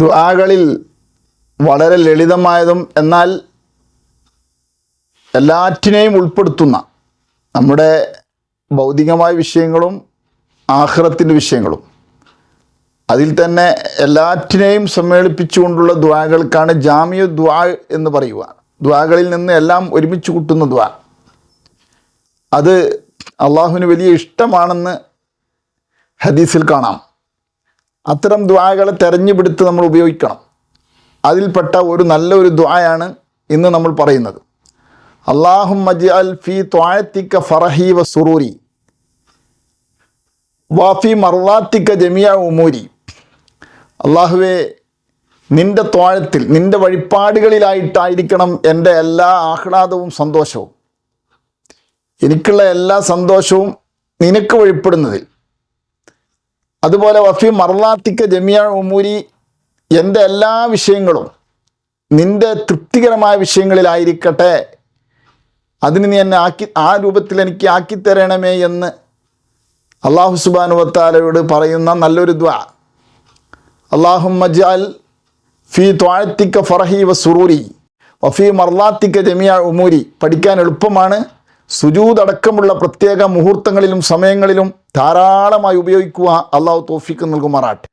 ദുആകളിൽ വളരെ ലളിതമായതും എന്നാൽ എല്ലാറ്റിനെയും ഉൾപ്പെടുത്തുന്ന നമ്മുടെ ഭൗതികമായ വിഷയങ്ങളും ആഖിറത്തിൻ്റെ വിഷയങ്ങളും അതിൽ തന്നെ എല്ലാറ്റിനെയും സമ്മേളിപ്പിച്ചുകൊണ്ടുള്ള ദുആകൾക്കാണ് ജാമിഉ ദുആ എന്ന് പറയുക. ദുആകളിൽ നിന്ന് എല്ലാം ഒരുമിച്ച് കൂട്ടുന്ന ദുആ. അത് അള്ളാഹുവിന് വലിയ ഇഷ്ടമാണെന്ന് ഹദീസിൽ കാണാം. അത്തരം ദുആകളെ തെരഞ്ഞെടുത്ത് നമ്മൾ ഉപയോഗിക്കണം. അതിൽപ്പെട്ട ഒരു നല്ലൊരു ദുആയാണ് ഇന്ന് നമ്മൾ പറയുന്നത്. അല്ലാഹുമ്മ ജ്അൽ ഫീ ത്വാഅതിക ഫറഹി വ സുറൂരി വഫി മർളാതിക ജമിഅ ഉമൂരി. അല്ലാഹുവേ, നിൻ്റെ ത്വാഴത്തിൽ നിൻ്റെ വഴിപ്പാടുകളിലായിട്ടായിരിക്കണം എൻ്റെ എല്ലാ ആഹ്ലാദവും സന്തോഷവും. എനിക്കുള്ള എല്ലാ സന്തോഷവും നിനക്ക് വഴിപ്പെടുന്നതിൽ. അതുപോലെ വഫി മർളാതിക ജമിഅ ഉമൂരി, എൻ്റെ എല്ലാ വിഷയങ്ങളും നിൻ്റെ തൃപ്തികരമായ വിഷയങ്ങളിലായിരിക്കട്ടെ. അതിന് നീ എന്നെ ആ രൂപത്തിൽ എനിക്ക് ആക്കിത്തരണമേ എന്ന് അല്ലാഹു സുബ്ഹാനഹു വ തആലയോട് പറയുന്ന നല്ലൊരു ദുആ. അല്ലാഹുമ്മ ജ്അൽ ഫീ ത്വാഅതിക ഫറഹി വ സുറൂരി വഫീ മർളാതിക ജമിഅ ഉമൂരി പഠിക്കാൻ എളുപ്പമാണ്. സുജൂദ് അടക്കമുള്ള പ്രത്യേക മുഹൂർത്തങ്ങളിലും സമയങ്ങളിലും ധാരാളമായി ഉപയോഗിക്കുക. അല്ലാഹു തൗഫീഖ് നൽകുമാറാട്ടെ.